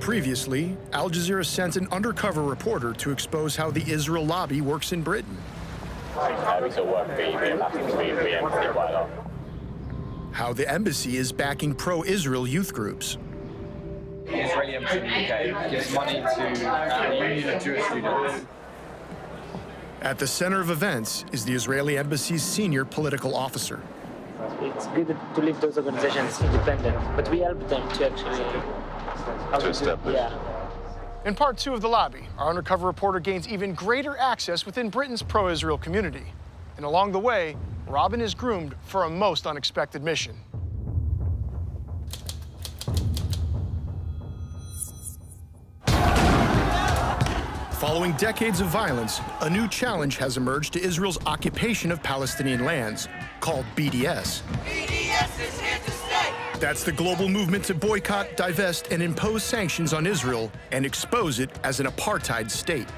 Previously, Al Jazeera sent an undercover reporter to expose how the Israel lobby works in Britain. We still work with the embassy quite a lot. How the embassy is backing pro-Israel youth groups. The Israeli embassy in the UK gives money to the Union of Jewish Students. At the center of events is the Israeli embassy's senior political officer. It's good to leave those organizations independent, but we help them to actually... To establish. Yeah. In part two of The Lobby, our undercover reporter gains even greater access within Britain's pro-Israel community. And along the way, Robin is groomed for a most unexpected mission. Following decades of violence, a new challenge has emerged to Israel's occupation of Palestinian lands, called BDS. BDS is here to stay! That's the global movement to boycott, divest, and impose sanctions on Israel and expose it as an apartheid state.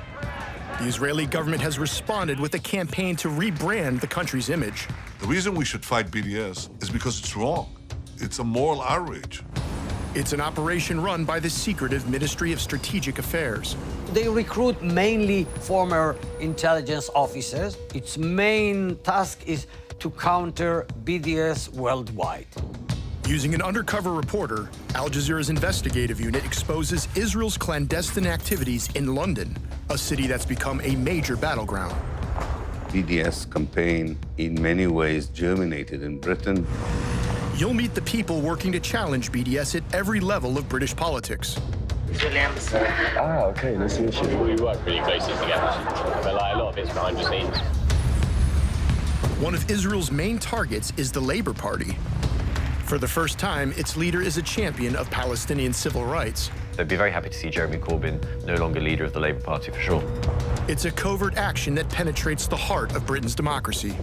The Israeli government has responded with a campaign to rebrand the country's image. The reason we should fight BDS is because it's wrong. It's a moral outrage. It's an operation run by the secretive Ministry of Strategic Affairs. They recruit mainly former intelligence officers. Its main task is to counter BDS worldwide. Using an undercover reporter, Al Jazeera's investigative unit exposes Israel's clandestine activities in London, a city that's become a major battleground. BDS campaign in many ways germinated in Britain. You'll meet the people working to challenge BDS at every level of British politics. Israeli embassy. Ah, okay, nice to meet you. We work really closely together, but like a lot of it's behind the scenes. One of Israel's main targets is the Labour Party. For the first time, its leader is a champion of Palestinian civil rights. They'd be very happy to see Jeremy Corbyn no longer leader of the Labour Party, for sure. It's a covert action that penetrates the heart of Britain's democracy.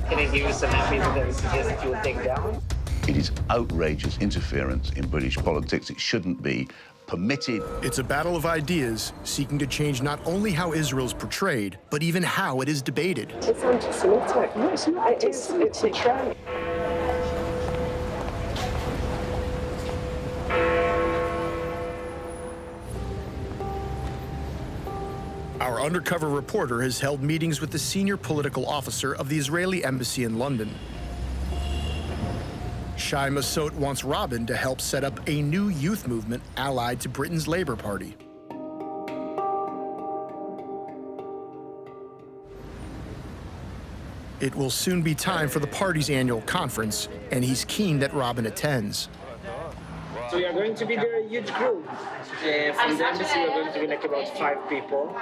Can I give you some evidence that you suggest you will take down? It is outrageous interference in British politics. It shouldn't be permitted. It's a battle of ideas seeking to change not only how Israel's portrayed, but even how it is debated. It's anti-Semitic. No, it's not. It's a trend. Our undercover reporter has held meetings with the senior political officer of the Israeli embassy in London. Shai Massoud wants Robin to help set up a new youth movement allied to Britain's Labour Party. It will soon be time for the party's annual conference, and he's keen that Robin attends. So we are going to be there a huge group. From the embassy, we're going to be like about 5 people.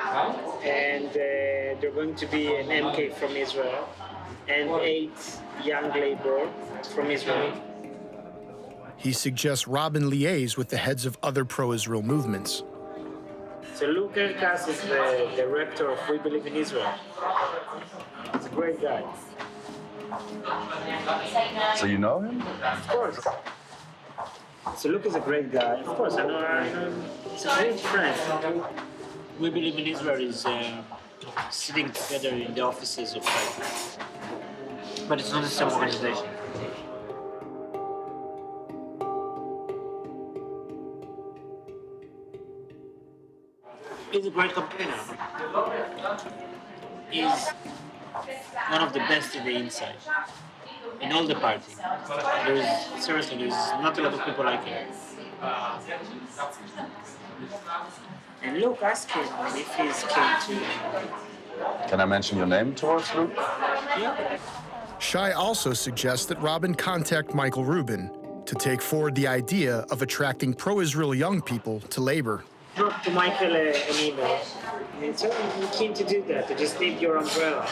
And they're going to be an MK from Israel and 8 young labor from Israel. He suggests Robin liaise with the heads of other pro-Israel movements. So Luke Erkas is the director of We Believe in Israel. He's a great guy. So you know him? Of course. So Luke is a great guy. Of course, I know. He's a great friend. We Believe in Israel is sitting together in the offices of but it's not the same organization. He's a great campaigner. He's one of the best in the inside, in all the party. Seriously, there's not a lot of people like him. And Luke asked him if he's keen to. Can I mention your name towards Luke? Yeah. Shai also suggests that Robin contact Michael Rubin to take forward the idea of attracting pro-Israel young people to Labour. Drop to Michael an email. And so I'm keen to do that. I just need your umbrella.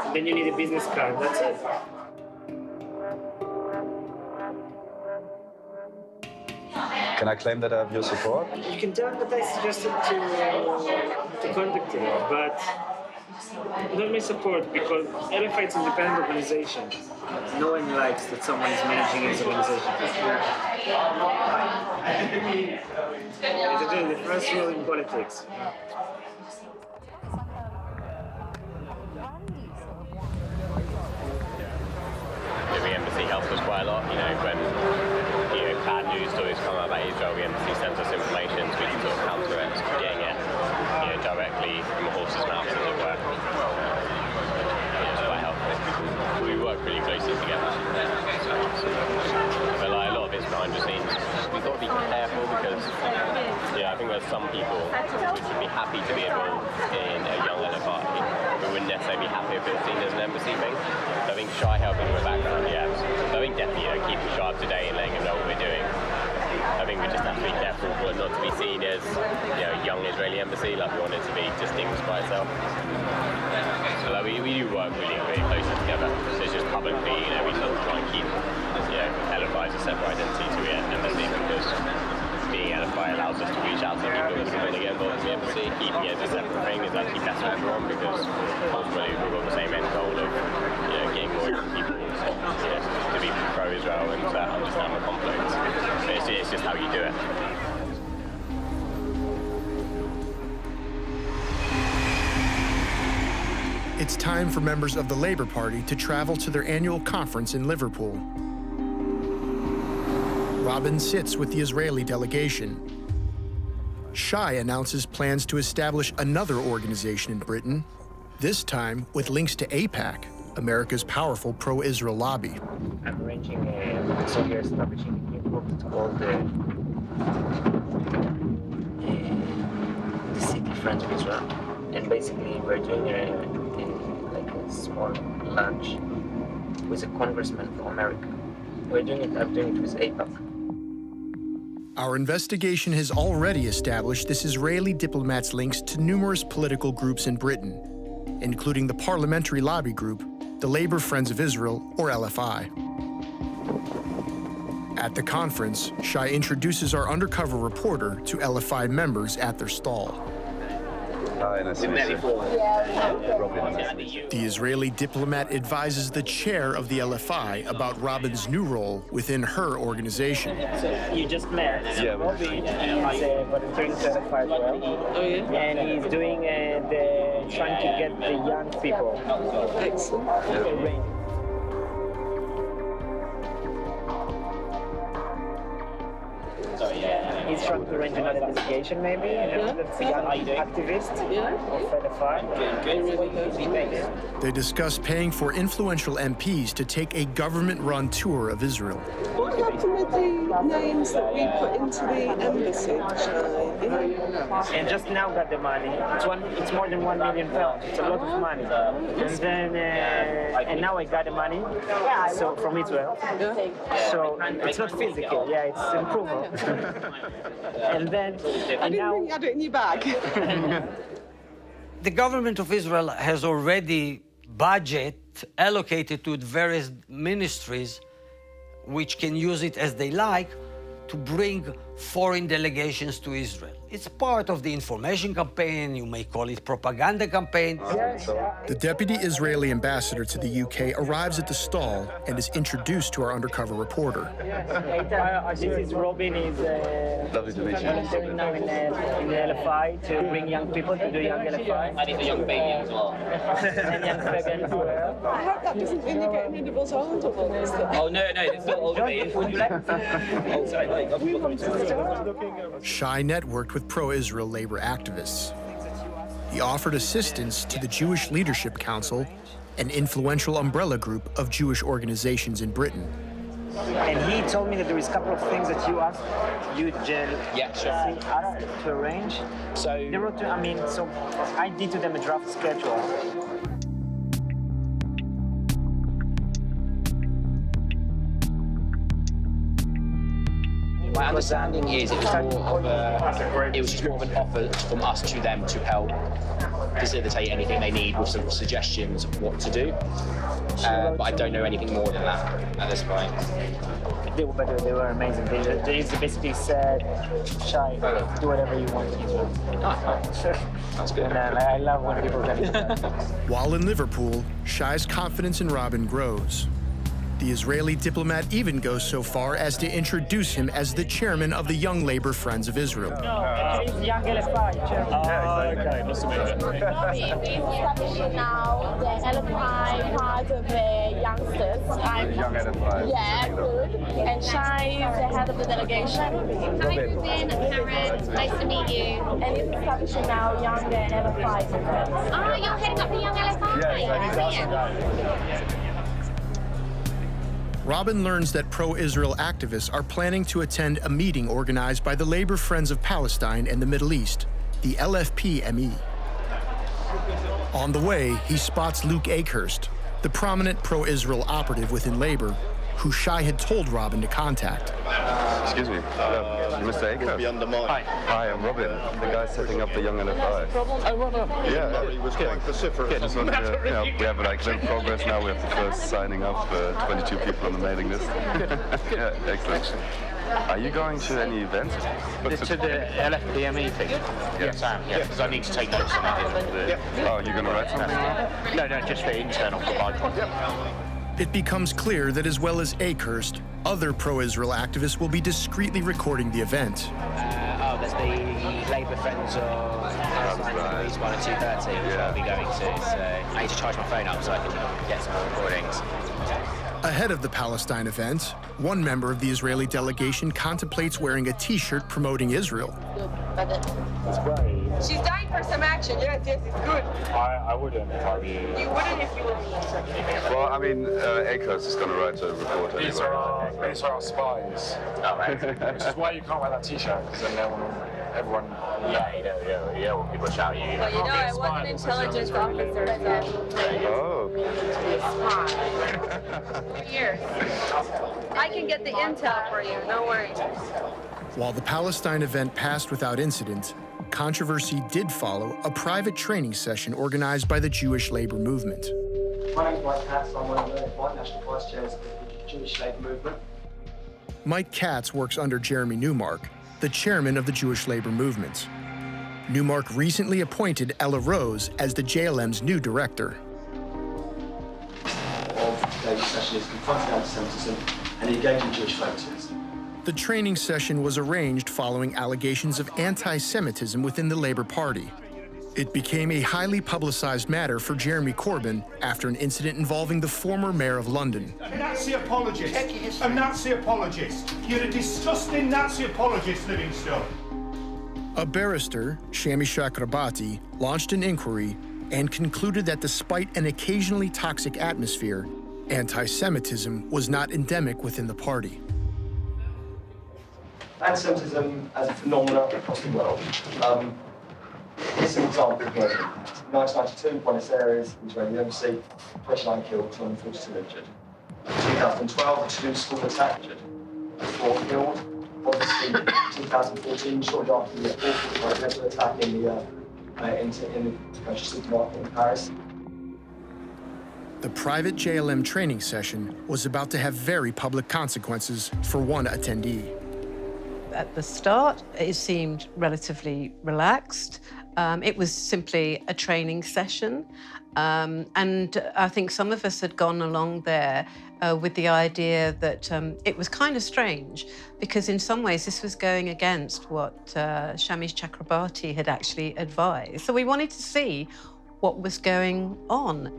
And then you need a business card. That's it. Can I claim that I have your support? You can tell him that I suggested to contact him, but not my support because LFI is an independent organization. No one likes that someone is managing his organization. It's actually the first rule in politics. The embassy helped us quite a lot, when bad news stories come out about Israel, the embassy sends us information so we can sort of counter it, getting it directly from a horse's mouth, as it were. It's quite helpful. We work really closely together. But like, a lot of it's behind the scenes. We've got to be careful because I think there's some people which would be happy to be involved in a young LFI who wouldn't necessarily be happy if it was seen as an embassy thing. So I think Shy helping with background, yes. So I think definitely keeping Shy up to date and letting him know what we're doing. I think we just have to be careful for it not to be seen as a young Israeli embassy, like we want it to be distinguished by itself. So like, we do work really, really closely together. So it's just publicly, we sort of try and keep LFI as a separate identity to the embassy because being LFI allows us to reach out to people who want to get involved in the embassy. Keeping it as a separate thing is actually best for everyone because ultimately we've got the same end goal of getting more young people to be pro-Israel and understand the conflict. So it's just how you do it. It's time for members of the Labour Party to travel to their annual conference in Liverpool. Robin sits with the Israeli delegation. Shai announces plans to establish another organization in Britain, this time with links to AIPAC, America's powerful pro-Israel lobby. I'm arranging so we're establishing a new group. It's called the City Friends of Israel. And basically we're doing like a small lunch with a congressman from America. I'm doing it with AIPAC. Our investigation has already established this Israeli diplomat's links to numerous political groups in Britain, including the parliamentary lobby group, the Labour Friends of Israel, or LFI. At the conference, Shai introduces our undercover reporter to LFI members at their stall. The Israeli diplomat advises the chair of the LFI about Robin's new role within her organization. So you just met. Yeah. Robin is volunteering to LFI as well. Oh, yeah? And he's doing trying to get the young people. Excellent. Yeah. He's trying to arrange another delegation, maybe, that's a young activist of LFI. They discuss paying for influential MPs to take a government-run tour of Israel. What happened with the names that we put into the embassy? And just now got the money. It's more than £1 million. It's a lot of money. And then, and now I got the money. So from Israel. So it's not physical. Yeah, it's improvement. And then, I didn't think you had it in your bag. The government of Israel has already budget allocated to various ministries which can use it as they like to bring foreign delegations to Israel. It's part of the information campaign, you may call it propaganda campaign. The deputy Israeli ambassador to the UK arrives at the stall and is introduced to our undercover reporter. This is Robin, is volunteering now in the LFI to bring young people to do young LFI. And he's a young baby as well. And young baby as well. I hope that doesn't mean you're getting rid of us older ones. Oh, no, it's not older baby. Would you like? Oh, sorry. Shai networked with pro-Israel labor activists. He offered assistance to the Jewish Leadership Council, an influential umbrella group of Jewish organizations in Britain. And he told me that there is a couple of things that you asked Jill to arrange. So they wrote so I did to them a draft schedule. My understanding is it was just more of an offer from us to them to help facilitate anything they need with some suggestions of what to do. But I don't know anything more than that at this point. They were amazing. They basically said, Shai, do whatever you want to do. That's good. And I love when people can do that. While in Liverpool, Shai's confidence in Robin grows. The Israeli diplomat even goes so far as to introduce him as the chairman of the Young Labor Friends of Israel. It's Young LFI, chairman. Okay, nice to meet you. Establishing now the LFI part of the youngsters. I'm Young LFI. Yeah, good. And Shai is the head of the delegation. Hi, Ruben. Karen. Nice to meet you. And it's establishing now Young LFI. Oh, you're heading up the Young LFI. Yes, Robin learns that pro-Israel activists are planning to attend a meeting organized by the Labor Friends of Palestine and the Middle East, the LFP-ME. On the way, he spots Luke Akehurst, the prominent pro-Israel operative within Labor, who Shai had told Robin to contact. Excuse me, Mr. Akehurst. Hi, I'm Robin, the guy setting up the Young LFI. Oh, Robin. Yeah, he was quite vociferous. Yeah, just wanted to, we have like little progress now. We have the first signing up, 22 people on the mailing list. Yeah, excellent. Are you going to any events? To the LFPME thing? Yes, I am, yeah, because I need to take notes on it. Oh, you're going to write something? No, just for internal providers. It becomes clear that as well as Akehurst, other pro-Israel activists will be discreetly recording the event. There's the Labour Friends of Palestine East 1 and 230, which I'll be going to. So I need to charge my phone up so I can get some more recordings. Ahead of the Palestine event, one member of the Israeli delegation contemplates wearing a T-shirt promoting Israel. That's great. She's dying for some action. Yes, it's good. I wouldn't if I were you. You wouldn't if you were me. Well, I mean, Akehurst is going to write a report anyway. These are our spies. Oh, right. Which is why you can't wear that T-shirt, because then everyone... Yeah, you know when people shout at you. Well, you know, I was an intelligence officer, so... Oh. For years. I can get the intel for you, no worries. While the Palestine event passed without incident, controversy did follow a private training session organized by the Jewish labor movement. My name's Mike Katz. I'm one of the national vice chairs of the Jewish labor movement. Mike Katz works under Jeremy Newmark, the chairman of the Jewish labor movement. Newmark recently appointed Ella Rose as the JLM's new director. Of today's session is confronting anti-Semitism and engaging Jewish voters. The training session was arranged following allegations of anti-Semitism within the Labour Party. It became a highly publicized matter for Jeremy Corbyn after an incident involving the former mayor of London. A Nazi apologist. A Nazi apologist. You're a disgusting Nazi apologist, Livingstone. A barrister, Shami Chakrabarti, launched an inquiry and concluded that despite an occasionally toxic atmosphere, anti-Semitism was not endemic within the party. Anti-Semitism as a phenomenon across the world. Here's some examples. 1992, Buenos Aires, Israeli embassy, 29 killed, 242 injured. 2012, the Toulouse school attack, 4 killed. Obviously, 2014, shortly after the awful attack in the supermarket in Paris. The private JLM training session was about to have very public consequences for one attendee. At the start, it seemed relatively relaxed. It was simply a training session. And I think some of us had gone along there with the idea that it was kind of strange because in some ways this was going against what Shami Chakrabarti had actually advised. So we wanted to see what was going on.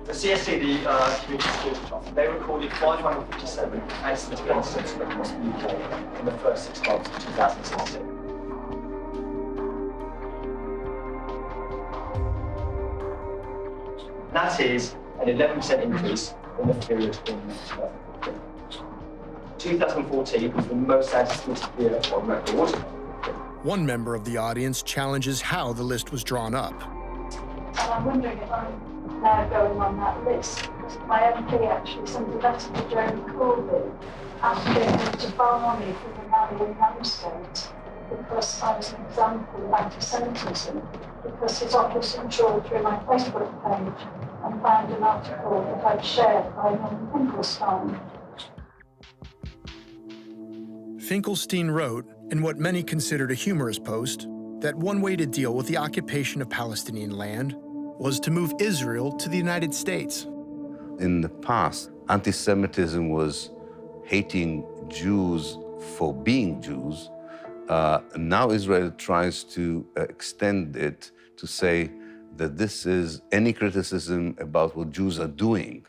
The CSC, the Community Security Trust, they recorded 557 anti-Semitic incidents across the UK in the first 6 months of 2016. That is an 11% increase in the period in 2014. 2014 was the most anti-Semitic year on record. One member of the audience challenges how the list was drawn up. I'm wondering if I'm now going on that list, because my MP actually sent a letter to Jeremy Corbyn asking him to bar me from the rally in Ramsgate because I was an example of anti-Semitism, because his office enjoyed through my Facebook page and found an article that I'd shared by Norman Finkelstein. Finkelstein wrote, in what many considered a humorous post, that one way to deal with the occupation of Palestinian land was to move Israel to the United States. In the past, anti-Semitism was hating Jews for being Jews. Now Israel tries to extend it to say that this is any criticism about what Jews are doing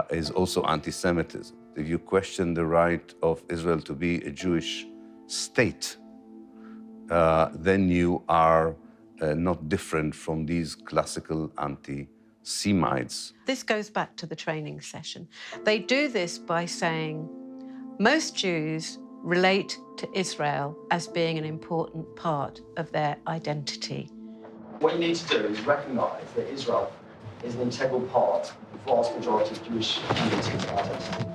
is also anti-Semitism. If you question the right of Israel to be a Jewish state, then you are not different from these classical anti-Semites. This goes back to the training session. They do this by saying most Jews relate to Israel as being an important part of their identity. What you need to do is recognise that Israel is an integral part of the vast majority of Jewish communities and identity.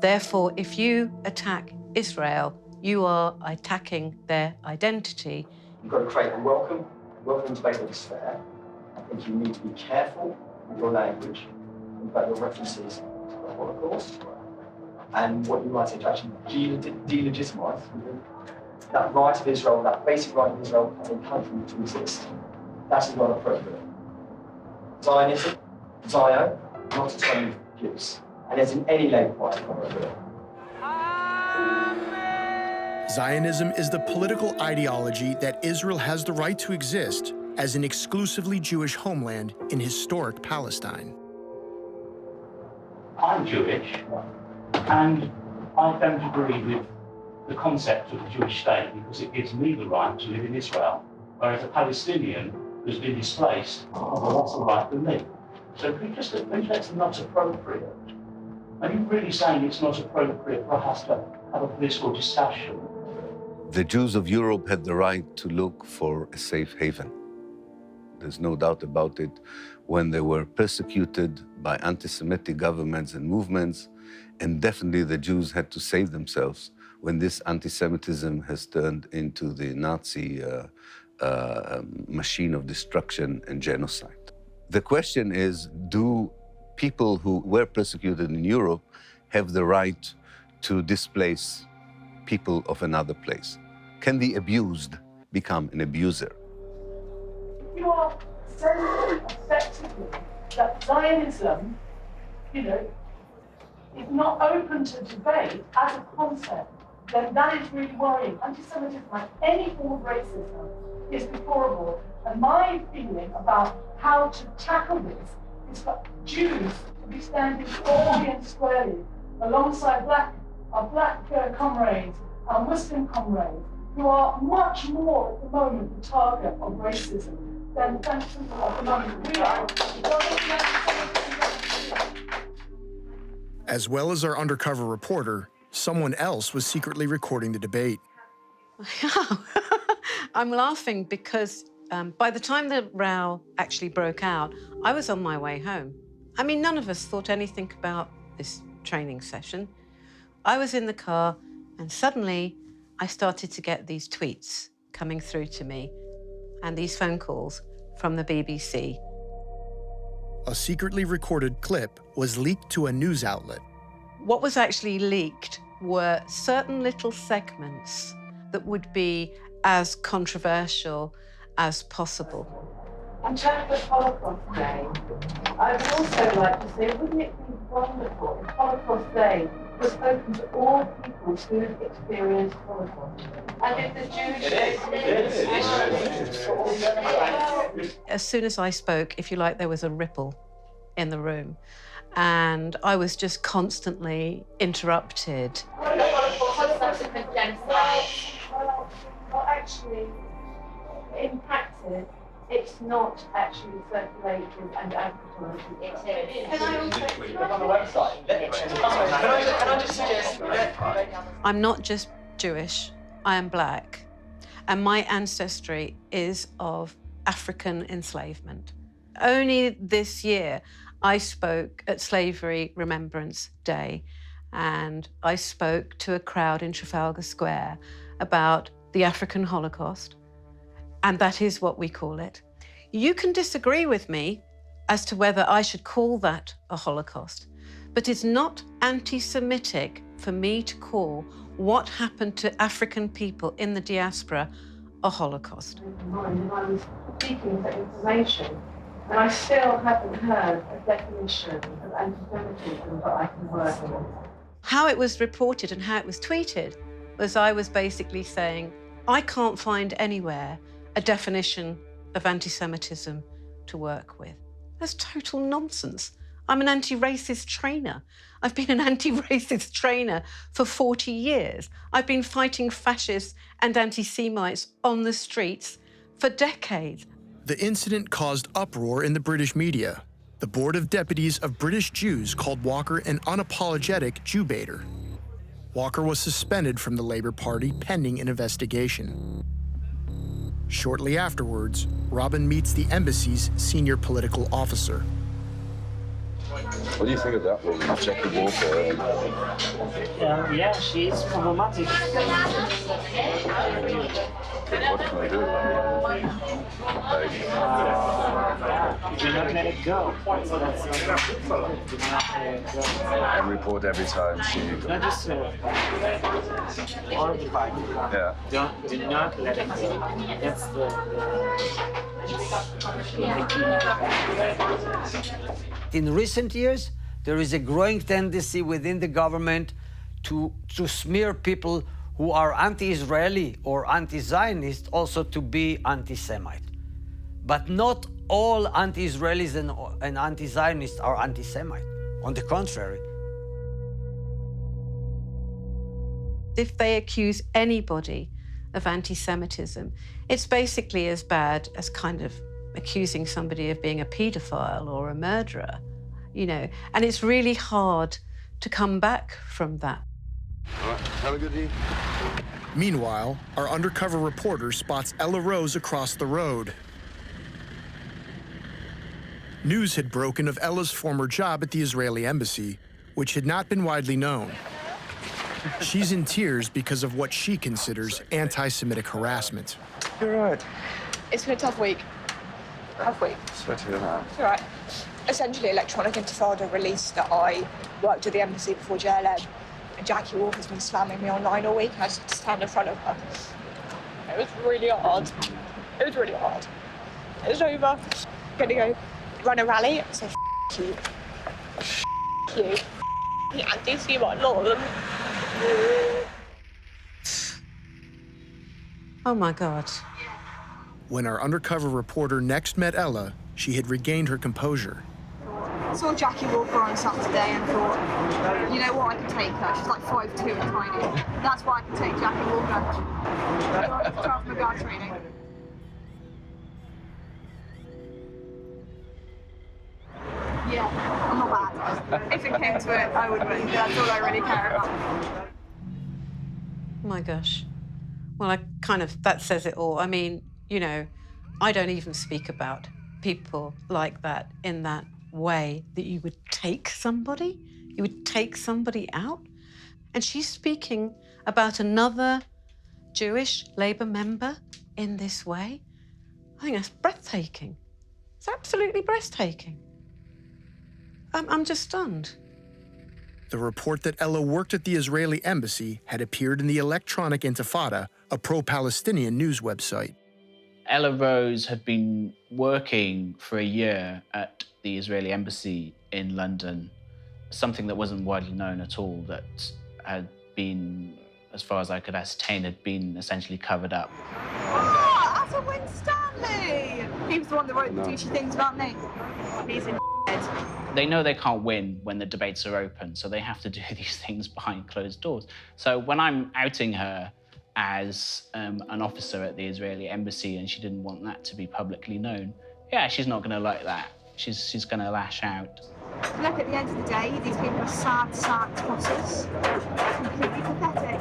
Therefore, if you attack Israel, you are attacking their identity. You've got to create a welcome debate that is fair. I think you need to be careful with your language and about your references to the Holocaust and what you might say to actually delegitimise that right of Israel, that basic right of Israel as a country to exist. That is not appropriate. Zionism, Zion, not a term of Jews, and as in any Labour Party appropriate. Zionism is the political ideology that Israel has the right to exist as an exclusively Jewish homeland in historic Palestine. I'm Jewish, and I don't agree with the concept of the Jewish state because it gives me the right to live in Israel, whereas a Palestinian who's been displaced has less a right than me. So can you just think that's not appropriate? Are you really saying it's not appropriate for us to have a political discussion? The Jews of Europe had the right to look for a safe haven. There's no doubt about it. When they were persecuted by anti-Semitic governments and movements, and definitely the Jews had to save themselves when this anti-Semitism has turned into the Nazi machine of destruction and genocide. The question is, do people who were persecuted in Europe have the right to displace people of another place? Can the abused become an abuser? You are saying effectively that Zionism, is not open to debate as a concept, then that is really worrying. Anti-Semitism, like any form of racism, is deplorable. And my feeling about how to tackle this is for Jews to be standing boldly and squarely alongside our black comrades, our Muslim comrades, who are much more at the moment the target of racism than people at the moment we are. As well as our undercover reporter, someone else was secretly recording the debate. I'm laughing because by the time the row actually broke out, I was on my way home. I mean, none of us thought anything about this training session. I was in the car, and suddenly I started to get these tweets coming through to me and these phone calls from the BBC. A secretly recorded clip was leaked to a news outlet. What was actually leaked were certain little segments that would be as controversial as possible. In terms of Holocaust Day, I would also like to say, wouldn't it be wonderful if Holocaust Day was open to all people who've experienced Holocaust? And if the Jews... As soon as I spoke, if you like, there was a ripple in the room. And I was just constantly interrupted. Well, actually, in practice, it's not actually circulated and advertised. It is. Can I just suggest... I'm not just Jewish, I am black. And my ancestry is of African enslavement. Only this year, I spoke at Slavery Remembrance Day, and I spoke to a crowd in Trafalgar Square about the African Holocaust, and that is what we call it. You can disagree with me as to whether I should call that a Holocaust, but it's not anti-Semitic for me to call what happened to African people in the diaspora a Holocaust. I was seeking for information And I still haven't heard a definition of anti-Semitism that I can work with. How it was reported and how it was tweeted was I was basically saying, I can't find anywhere a definition of anti-Semitism to work with. That's total nonsense. I'm an anti-racist trainer. I've been an anti-racist trainer for 40 years. I've been fighting fascists and anti-Semites on the streets for decades. The incident caused uproar in the British media. The Board of Deputies of British Jews called Walker an unapologetic Jew baiter. Walker was suspended from the Labour Party pending an investigation. Shortly afterwards, Robin meets the embassy's senior political officer. What do you think of that woman, Jackie Walker? Yeah, she's problematic. What can I do? Do not let it go. And report every time she... Not just horrified. Yeah. Do not let it go. That's the key. In recent years, there is a growing tendency within the government to smear people who are anti-Israeli or anti-Zionist also to be anti-Semite. But not all anti-Israelis and anti-Zionists are anti-Semite. On the contrary. If they accuse anybody of anti-Semitism, it's basically as bad as kind of accusing somebody of being a paedophile or a murderer, you know, and it's really hard to come back from that. All right, have a good day. Meanwhile, our undercover reporter spots Ella Rose across the road. News had broken of Ella's former job at the Israeli embassy, which had not been widely known. She's in tears because of what she considers anti-Semitic harassment. You're right. It's been a tough week. Sorry to hear that. It's all right. Essentially, Electronic Intifada released that I worked at the embassy before JLM, and Jackie Walker's been slamming me online all week, and I just had to stand in front of her. It was really hard. It was over. I'm gonna go run a rally, so you. You. The anti-Semite lot of them. Oh my God. When our undercover reporter next met Ella, she had regained her composure. I saw Jackie Walker on Saturday and thought, you know what, I can take her. She's like 5'2" and tiny. That's why I can take Jackie Walker. Charles McGrath training. Yeah, I'm not bad. If it came to it, I would win. That's all I really care about. Oh my gosh. Well, that says it all. I mean, you know, I don't even speak about people like that in that way, that you would take somebody out. And she's speaking about another Jewish Labour member in this way. I think that's breathtaking. It's absolutely breathtaking. I'm just stunned. The report that Ella worked at the Israeli embassy had appeared in the Electronic Intifada, a pro-Palestinian news website. Ella Rose had been working for a year at the Israeli embassy in London, something that wasn't widely known at all, that had been, as far as I could ascertain, had been essentially covered up. Oh, Asa Winstanley! He was the one that wrote the douchey things about me. He's in bed. They know they can't win when the debates are open, so they have to do these things behind closed doors. So when I'm outing her as an officer at the Israeli embassy and she didn't want that to be publicly known, yeah, she's not going to like that. She's going to lash out. Look, at the end of the day, these people are sad tosses. Completely pathetic.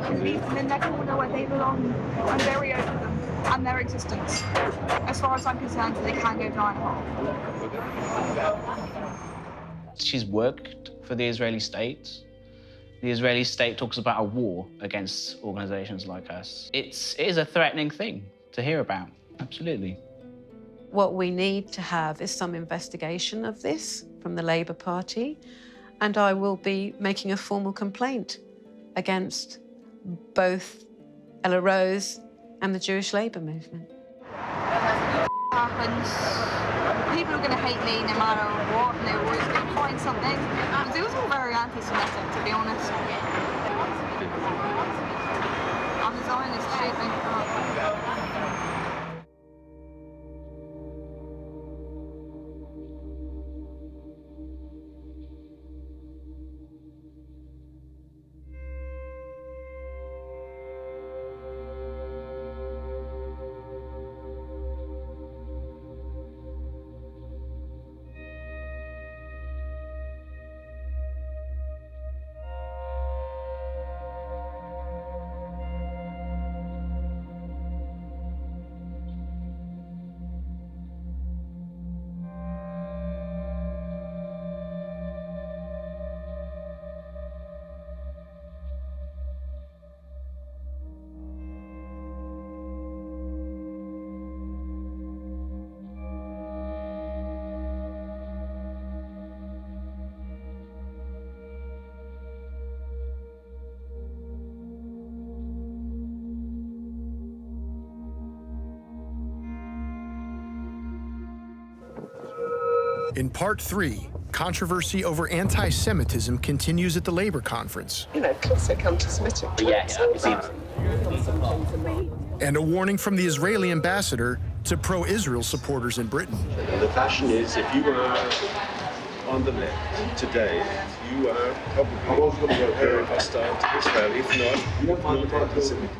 And leave them in their corner where they belong. I'm very over them and their existence. As far as I'm concerned, they can go down a hole. She's worked for the Israeli state. The Israeli state talks about a war against organizations like us. It is a threatening thing to hear about, absolutely. What we need to have is some investigation of this from the Labour Party, and I will be making a formal complaint against both Ella Rose and the Jewish Labour movement. Happens. people are going to hate me no matter what, and they're always going to find something. It was all very anti-Semitic, to be honest. I'm a Zionist too, thank God. In part 3, controversy over anti-Semitism continues at the Labour conference. You know, classic anti-Semitic. And a warning from the Israeli ambassador to pro-Israel supporters in Britain. The fashion is, if you are on the left today, you are probably very hostile to Israel, if not anti-Semitic.